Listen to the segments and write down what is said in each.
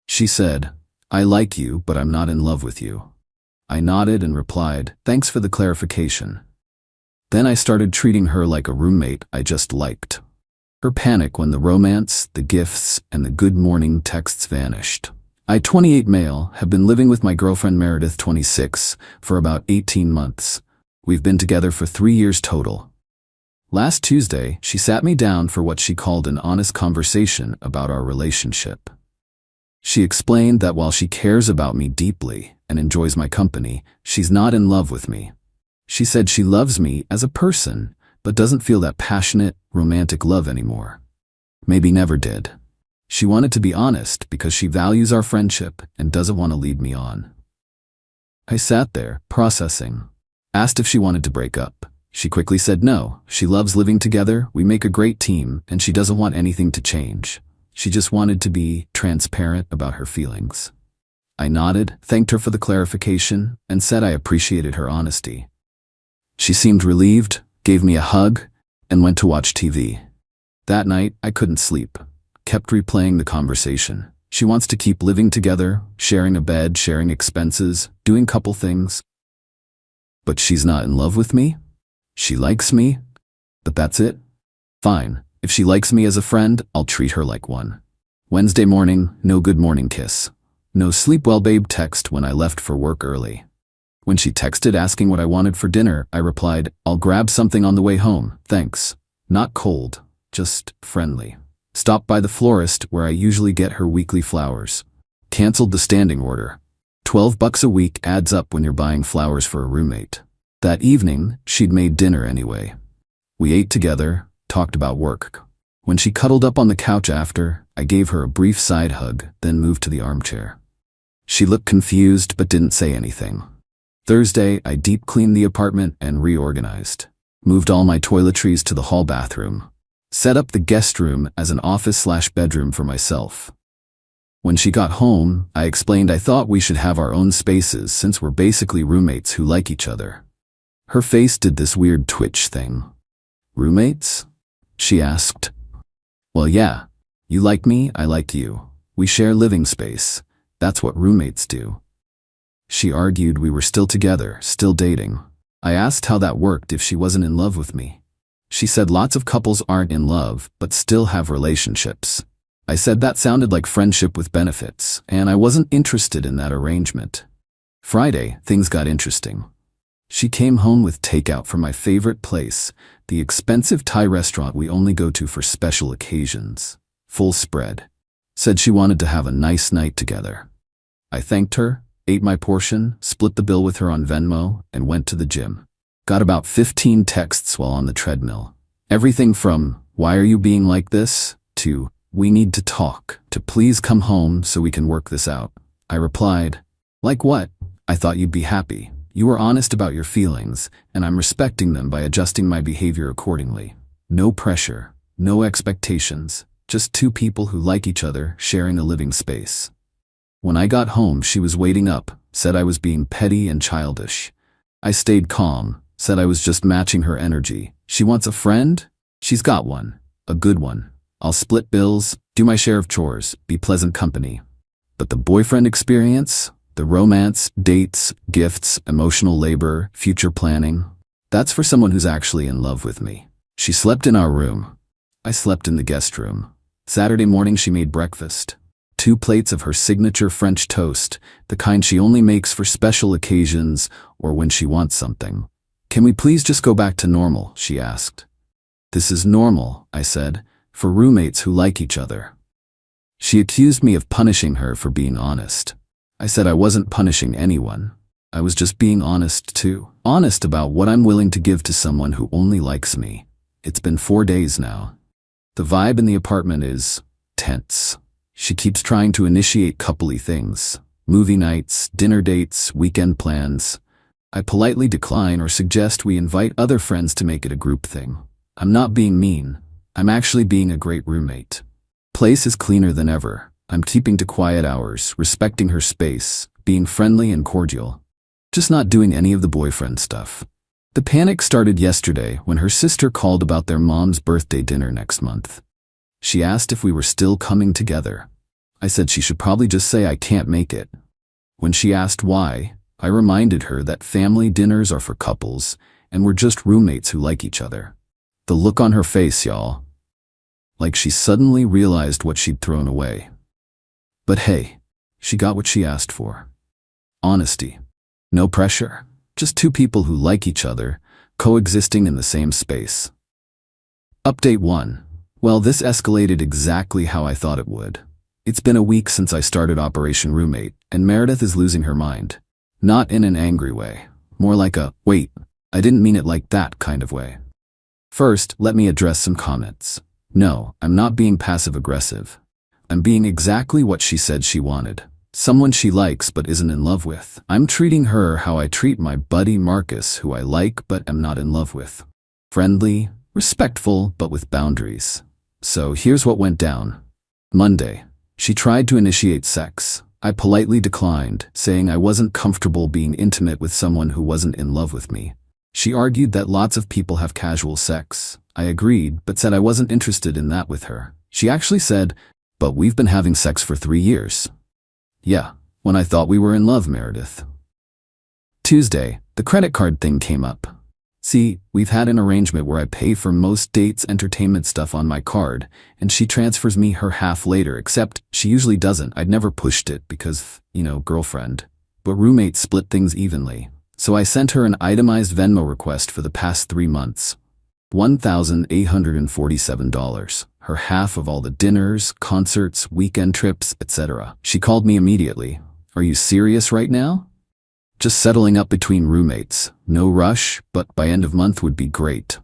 She said, "I like you, but I'm not in love with you." I nodded and replied, "Thanks for the clarification." Then I started treating her like a roommate I just liked. Her panic when the romance, the gifts, and the good morning texts vanished. I, 28 male, have been living with my girlfriend Meredith, 26, for about 18 months. We've been together for 3 years total. Last Tuesday, she sat me down for what she called an honest conversation about our relationship. She explained that while she cares about me deeply and enjoys my company, she's not in love with me. She said she loves me as a person, but doesn't feel that passionate, romantic love anymore. Maybe never did. She wanted to be honest because she values our friendship and doesn't want to lead me on. I sat there, processing. Asked if she wanted to break up. She quickly said no. She loves living together, we make a great team, and she doesn't want anything to change. She just wanted to be transparent about her feelings. I nodded, thanked her for the clarification, and said I appreciated her honesty. She seemed relieved, gave me a hug, and went to watch TV. That night, I couldn't sleep. Kept replaying the conversation. She wants to keep living together, sharing a bed, sharing expenses, doing couple things. But she's not in love with me? She likes me? But that's it? Fine. If she likes me as a friend, I'll treat her like one. Wednesday morning, no good morning kiss. No sleep well babe text when I left for work early. When she texted asking what I wanted for dinner, I replied, "I'll grab something on the way home, thanks." Not cold, just friendly. Stopped by the florist where I usually get her weekly flowers. Canceled the standing order. $12 a week adds up when you're buying flowers for a roommate. That evening, she'd made dinner anyway. We ate together, talked about work. When she cuddled up on the couch after, I gave her a brief side hug, then moved to the armchair. She looked confused but didn't say anything. Thursday, I deep cleaned the apartment and reorganized. Moved all my toiletries to the hall bathroom. Set up the guest room as an office/bedroom for myself. When she got home, I explained I thought we should have our own spaces since we're basically roommates who like each other. Her face did this weird twitch thing. "Roommates?" she asked. "Well, yeah. You like me, I like you. We share living space. That's what roommates do." She argued we were still together, still dating. I asked how that worked if she wasn't in love with me. She said lots of couples aren't in love, but still have relationships. I said that sounded like friendship with benefits, and I wasn't interested in that arrangement. Friday, things got interesting. She came home with takeout from my favorite place, the expensive Thai restaurant we only go to for special occasions. Full spread. Said she wanted to have a nice night together. I thanked her, ate my portion, split the bill with her on Venmo, and went to the gym. Got about 15 texts while on the treadmill. Everything from, "Why are you being like this?" to, "We need to talk," to "Please come home so we can work this out." I replied, "Like what? I thought you'd be happy. You were honest about your feelings, and I'm respecting them by adjusting my behavior accordingly. No pressure, no expectations, just two people who like each other sharing a living space." When I got home, she was waiting up, said I was being petty and childish. I stayed calm, said I was just matching her energy. She wants a friend? She's got one. A good one. I'll split bills, do my share of chores, be pleasant company. But the boyfriend experience, the romance, dates, gifts, emotional labor, future planning, that's for someone who's actually in love with me. She slept in our room. I slept in the guest room. Saturday morning she made breakfast. 2 plates of her signature French toast, the kind she only makes for special occasions or when she wants something. "Can we please just go back to normal?" she asked. "This is normal," I said, "for roommates who like each other." She accused me of punishing her for being honest. I said I wasn't punishing anyone. I was just being honest too. Honest about what I'm willing to give to someone who only likes me. It's been 4 days now. The vibe in the apartment is tense. She keeps trying to initiate coupley things. Movie nights, dinner dates, weekend plans. I politely decline or suggest we invite other friends to make it a group thing. I'm not being mean. I'm actually being a great roommate. Place is cleaner than ever. I'm keeping to quiet hours, respecting her space, being friendly and cordial. Just not doing any of the boyfriend stuff. The panic started yesterday when her sister called about their mom's birthday dinner next month. She asked if we were still coming together. I said she should probably just say I can't make it. When she asked why, I reminded her that family dinners are for couples, and we're just roommates who like each other. The look on her face, y'all. Like she suddenly realized what she'd thrown away. But hey, she got what she asked for. Honesty. No pressure. Just two people who like each other, coexisting in the same space. Update 1. Well, this escalated exactly how I thought it would. It's been a week since I started Operation Roommate, and Meredith is losing her mind. Not in an angry way. More like a, wait, I didn't mean it like that kind of way. First, let me address some comments. No, I'm not being passive-aggressive. I'm being exactly what she said she wanted. Someone she likes but isn't in love with. I'm treating her how I treat my buddy Marcus, who I like but am not in love with. Friendly, respectful, but with boundaries. So here's what went down. Monday. She tried to initiate sex. I politely declined, saying I wasn't comfortable being intimate with someone who wasn't in love with me. She argued that lots of people have casual sex. I agreed, but said I wasn't interested in that with her. She actually said, but we've been having sex for 3 years. Yeah, when I thought we were in love, Meredith. Tuesday, the credit card thing came up. See, we've had an arrangement where I pay for most dates' entertainment stuff on my card, and she transfers me her half later, except she usually doesn't. I'd never pushed it because, girlfriend. But roommates split things evenly. So I sent her an itemized Venmo request for the past 3 months. $1,847. Her half of all the dinners, concerts, weekend trips, etc. She called me immediately. Are you serious right now? Just settling up between roommates. No rush, but by end of month would be great.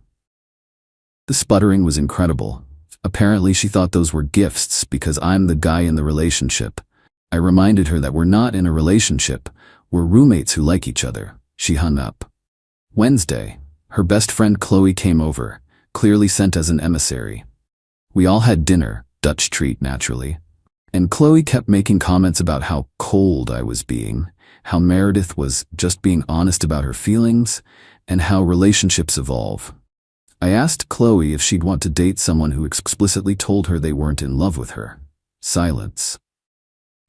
The sputtering was incredible. Apparently she thought those were gifts because I'm the guy in the relationship. I reminded her that we're not in a relationship. We're roommates who like each other. She hung up. Wednesday, her best friend Chloe came over, clearly sent as an emissary. We all had dinner, Dutch treat naturally. And Chloe kept making comments about how cold I was being, how Meredith was just being honest about her feelings, and how relationships evolve. I asked Chloe if she'd want to date someone who explicitly told her they weren't in love with her. Silence.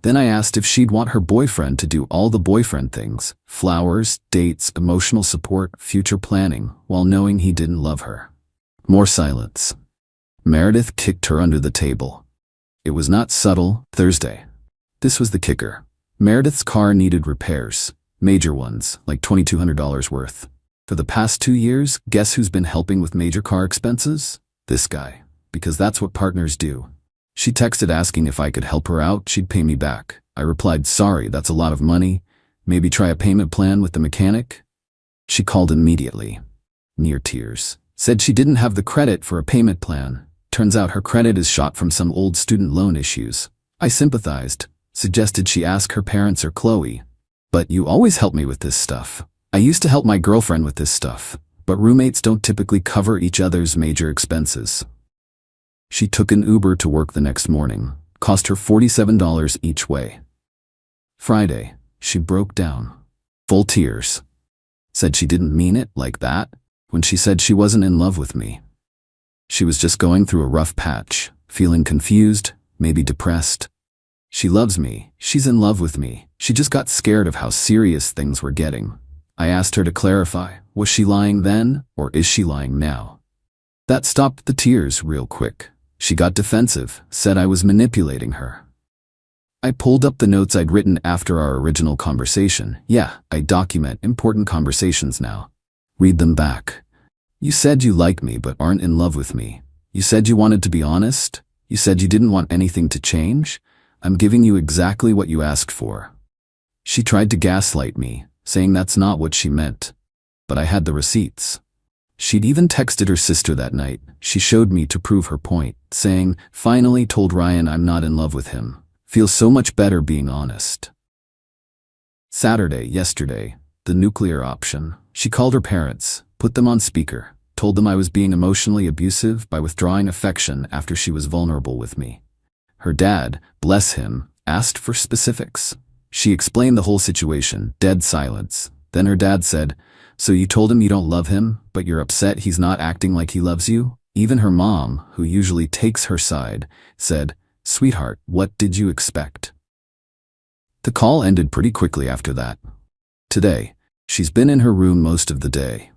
Then I asked if she'd want her boyfriend to do all the boyfriend things, flowers, dates, emotional support, future planning, while knowing he didn't love her. More silence. Meredith kicked her under the table. It was not subtle. Thursday. This was the kicker. Meredith's car needed repairs. Major ones, like $2,200 worth. For the past 2 years, guess who's been helping with major car expenses? This guy. Because that's what partners do. She texted asking if I could help her out, she'd pay me back. I replied, sorry, that's a lot of money. Maybe try a payment plan with the mechanic? She called immediately. Near tears. Said she didn't have the credit for a payment plan. Turns out her credit is shot from some old student loan issues. I sympathized. Suggested she ask her parents or Chloe. But you always help me with this stuff. I used to help my girlfriend with this stuff. But roommates don't typically cover each other's major expenses. She took an Uber to work the next morning. Cost her $47 each way. Friday, she broke down. Full tears. Said she didn't mean it like that when she said she wasn't in love with me. She was just going through a rough patch, feeling confused, maybe depressed. She loves me. She's in love with me. She just got scared of how serious things were getting. I asked her to clarify, was she lying then, or is she lying now? That stopped the tears real quick. She got defensive, said I was manipulating her. I pulled up the notes I'd written after our original conversation. Yeah, I document important conversations now. Read them back. You said you like me but aren't in love with me. You said you wanted to be honest. You said you didn't want anything to change. I'm giving you exactly what you asked for. She tried to gaslight me, saying that's not what she meant. But I had the receipts. She'd even texted her sister that night. She showed me to prove her point, saying, finally told Ryan I'm not in love with him. Feels so much better being honest. Saturday, yesterday, the nuclear option. She called her parents, put them on speaker, told them I was being emotionally abusive by withdrawing affection after she was vulnerable with me. Her dad, bless him, asked for specifics. She explained the whole situation, dead silence. Then her dad said, so you told him you don't love him, but you're upset he's not acting like he loves you? Even her mom, who usually takes her side, said, Sweetheart, what did you expect? The call ended pretty quickly after that. Today, she's been in her room most of the day.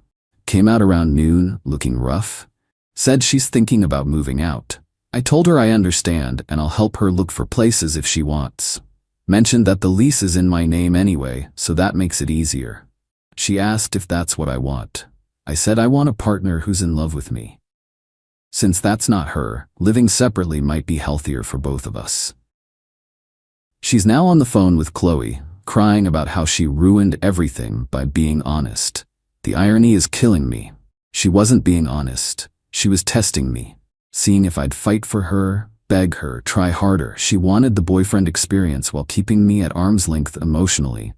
Came out around noon, looking rough. Said she's thinking about moving out. I told her I understand and I'll help her look for places if she wants. Mentioned that the lease is in my name anyway, so that makes it easier. She asked if that's what I want. I said I want a partner who's in love with me. Since that's not her, living separately might be healthier for both of us. She's now on the phone with Chloe, crying about how she ruined everything by being honest. The irony is killing me. She wasn't being honest. She was testing me, seeing if I'd fight for her, beg her, try harder. She wanted the boyfriend experience while keeping me at arm's length emotionally.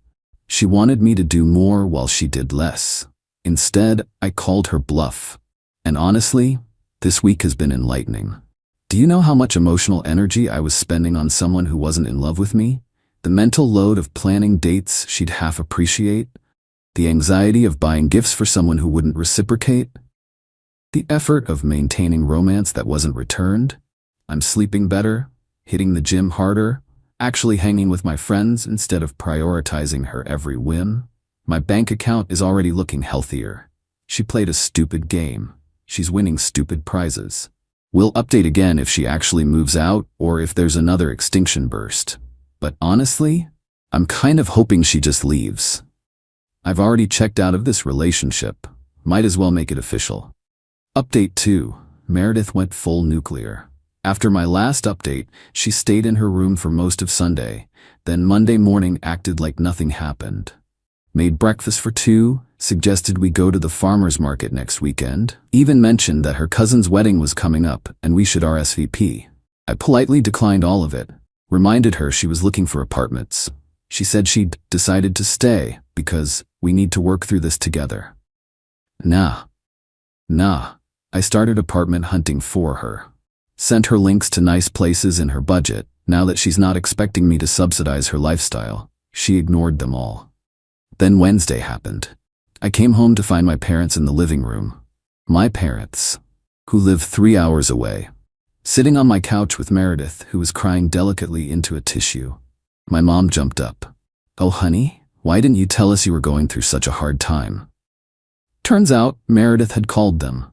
She wanted me to do more while she did less. Instead, I called her bluff. And honestly, this week has been enlightening. Do you know how much emotional energy I was spending on someone who wasn't in love with me? The mental load of planning dates she'd half appreciate? The anxiety of buying gifts for someone who wouldn't reciprocate? The effort of maintaining romance that wasn't returned? I'm sleeping better, hitting the gym harder, actually hanging with my friends instead of prioritizing her every whim. My bank account is already looking healthier. She played a stupid game. She's winning stupid prizes. We'll update again if she actually moves out or if there's another extinction burst. But honestly, I'm kind of hoping she just leaves. I've already checked out of this relationship. Might as well make it official. Update 2. Meredith went full nuclear. After my last update, she stayed in her room for most of Sunday, then Monday morning acted like nothing happened. Made breakfast for 2, suggested we go to the farmer's market next weekend, even mentioned that her cousin's wedding was coming up and we should RSVP. I politely declined all of it, reminded her she was looking for apartments. She said she'd decided to stay because we need to work through this together. Nah. I started apartment hunting for her. Sent her links to nice places in her budget. Now that she's not expecting me to subsidize her lifestyle, she ignored them all. Then Wednesday happened. I came home to find my parents in the living room. My parents, who live 3 hours away. Sitting on my couch with Meredith, who was crying delicately into a tissue. My mom jumped up. "Oh honey, why didn't you tell us you were going through such a hard time?" Turns out Meredith had called them.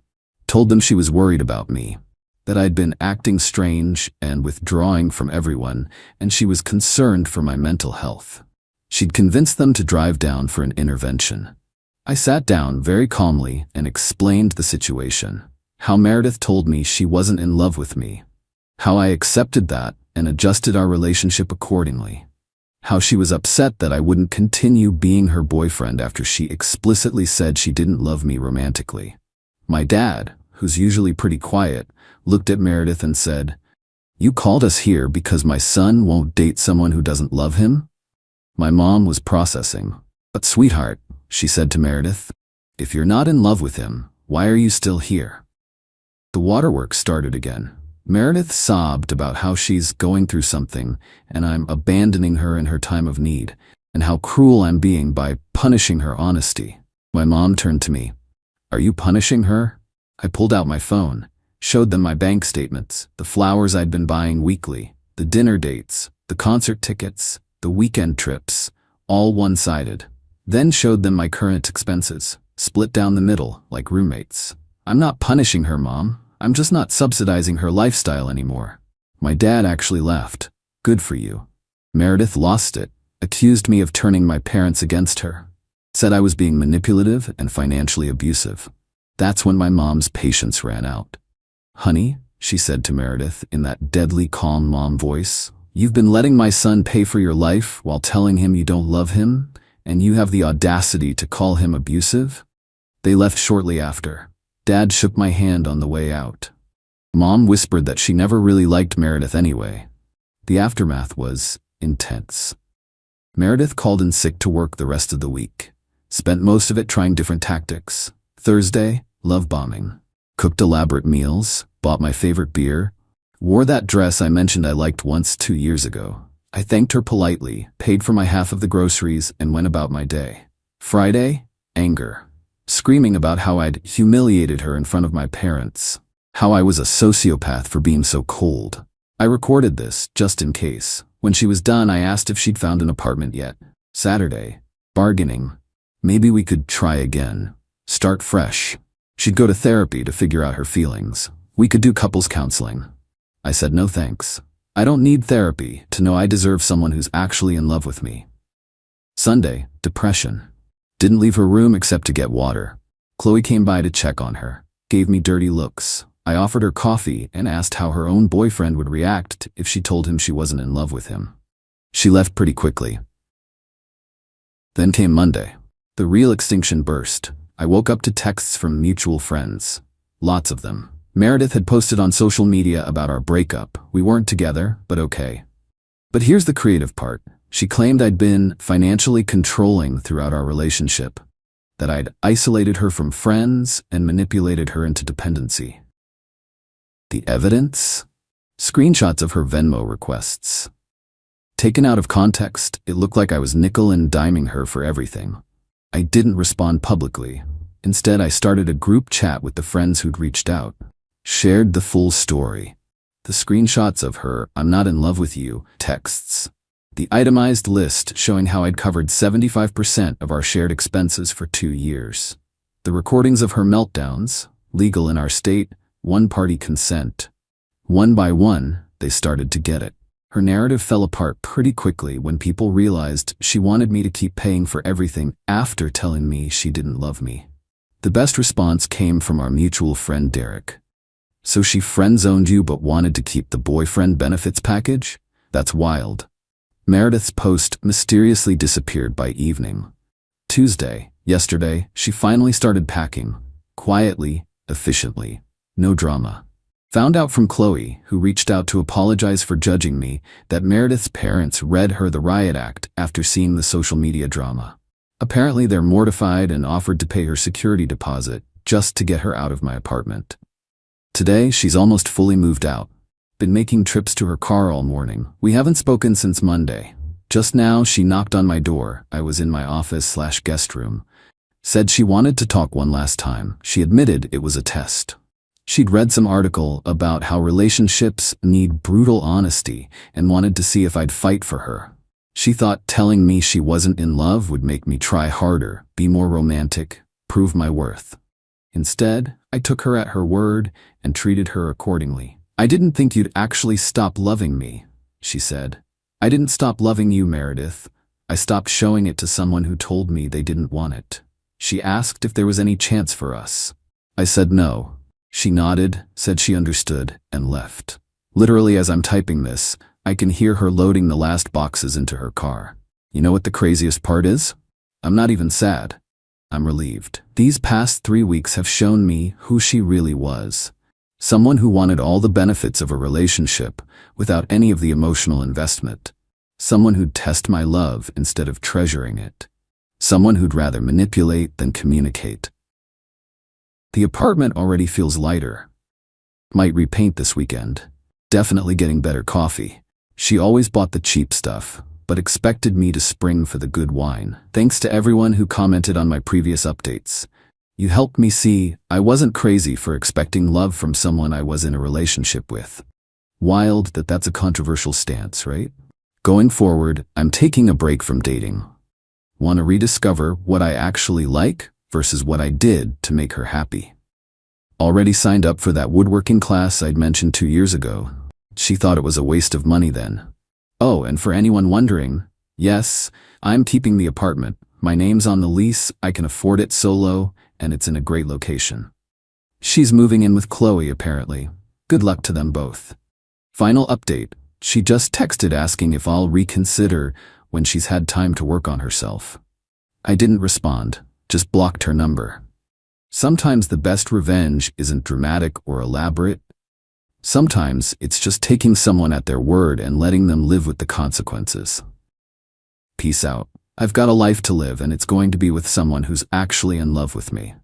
Told them she was worried about me. That I'd been acting strange and withdrawing from everyone, and she was concerned for my mental health. She'd convinced them to drive down for an intervention. I sat down very calmly and explained the situation. How Meredith told me she wasn't in love with me. How I accepted that and adjusted our relationship accordingly. How she was upset that I wouldn't continue being her boyfriend after she explicitly said she didn't love me romantically. My dad, who's usually pretty quiet, looked at Meredith and said, "You called us here because my son won't date someone who doesn't love him?" My mom was processing. "But sweetheart," she said to Meredith, "if you're not in love with him, why are you still here?" The waterworks started again. Meredith sobbed about how she's going through something and I'm abandoning her in her time of need, and how cruel I'm being by punishing her honesty. My mom turned to me. "Are you punishing her?" I pulled out my phone, showed them my bank statements, the flowers I'd been buying weekly, the dinner dates, the concert tickets, the weekend trips, all one-sided. Then showed them my current expenses, split down the middle like roommates. "I'm not punishing her, Mom. I'm just not subsidizing her lifestyle anymore." My dad actually laughed. "Good for you." Meredith lost it, accused me of turning my parents against her. Said I was being manipulative and financially abusive. That's when my mom's patience ran out. "Honey," she said to Meredith in that deadly calm mom voice, "you've been letting my son pay for your life while telling him you don't love him, and you have the audacity to call him abusive?" They left shortly after. Dad shook my hand on the way out. Mom whispered that she never really liked Meredith anyway. The aftermath was intense. Meredith called in sick to work the rest of the week. Spent most of it trying different tactics. Thursday, love bombing. Cooked elaborate meals, bought my favorite beer, wore that dress I mentioned I liked once 2 years ago. I thanked her politely, paid for my half of the groceries, and went about my day. Friday, anger. Screaming about how I'd humiliated her in front of my parents. How I was a sociopath for being so cold. I recorded this, just in case. When she was done, I asked if she'd found an apartment yet. Saturday. Bargaining. Maybe we could try again. Start fresh. She'd go to therapy to figure out her feelings. We could do couples counseling. I said no thanks. I don't need therapy to know I deserve someone who's actually in love with me. Sunday. Depression. Didn't leave her room except to get water. Chloe came by to check on her. Gave me dirty looks. I offered her coffee and asked how her own boyfriend would react if she told him she wasn't in love with him. She left pretty quickly. Then came Monday. The real extinction burst. I woke up to texts from mutual friends. Lots of them. Meredith had posted on social media about our breakup. We weren't together, but okay. But here's the creative part. She claimed I'd been financially controlling throughout our relationship, that I'd isolated her from friends and manipulated her into dependency. The evidence? Screenshots of her Venmo requests. Taken out of context, it looked like I was nickel and diming her for everything. I didn't respond publicly. Instead, I started a group chat with the friends who'd reached out. Shared the full story. The screenshots of her "I'm not in love with you" texts. The itemized list showing how I'd covered 75% of our shared expenses for 2 years. The recordings of her meltdowns, legal in our state, one-party consent. One by one, they started to get it. Her narrative fell apart pretty quickly when people realized she wanted me to keep paying for everything after telling me she didn't love me. The best response came from our mutual friend Derek. So she friend-zoned you but wanted to keep the boyfriend benefits package? That's wild. Meredith's post mysteriously disappeared by evening. Tuesday, yesterday, she finally started packing. Quietly, efficiently. No drama. Found out from Chloe, who reached out to apologize for judging me, that Meredith's parents read her the riot act after seeing the social media drama. Apparently they're mortified and offered to pay her security deposit just to get her out of my apartment. Today, she's almost fully moved out. Been making trips to her car all morning. We haven't spoken since Monday. Just now, she knocked on my door. I was in my office/guest room. Said she wanted to talk one last time. She admitted it was a test. She'd read some article about how relationships need brutal honesty and wanted to see if I'd fight for her. She thought telling me she wasn't in love would make me try harder, be more romantic, prove my worth. Instead, I took her at her word and treated her accordingly. "I didn't think you'd actually stop loving me," she said. "I didn't stop loving you, Meredith. I stopped showing it to someone who told me they didn't want it." She asked if there was any chance for us. I said no. She nodded, said she understood, and left. Literally as I'm typing this, I can hear her loading the last boxes into her car. You know what the craziest part is? I'm not even sad. I'm relieved. These past 3 weeks have shown me who she really was. Someone who wanted all the benefits of a relationship without any of the emotional investment. Someone who'd test my love instead of treasuring it. Someone who'd rather manipulate than communicate. The apartment already feels lighter. Might repaint this weekend. Definitely getting better coffee. She always bought the cheap stuff, but expected me to spring for the good wine. Thanks to everyone who commented on my previous updates. You helped me see I wasn't crazy for expecting love from someone I was in a relationship with. Wild that that's a controversial stance, right? Going forward, I'm taking a break from dating. Want to rediscover what I actually like versus what I did to make her happy. Already signed up for that woodworking class I'd mentioned 2 years ago. She thought it was a waste of money then. Oh, and for anyone wondering, yes, I'm keeping the apartment. My name's on the lease, I can afford it solo, and it's in a great location. She's moving in with Chloe, apparently. Good luck to them both. Final update, she just texted asking if I'll reconsider when she's had time to work on herself. I didn't respond, just blocked her number. Sometimes the best revenge isn't dramatic or elaborate. Sometimes it's just taking someone at their word and letting them live with the consequences. Peace out. I've got a life to live and it's going to be with someone who's actually in love with me.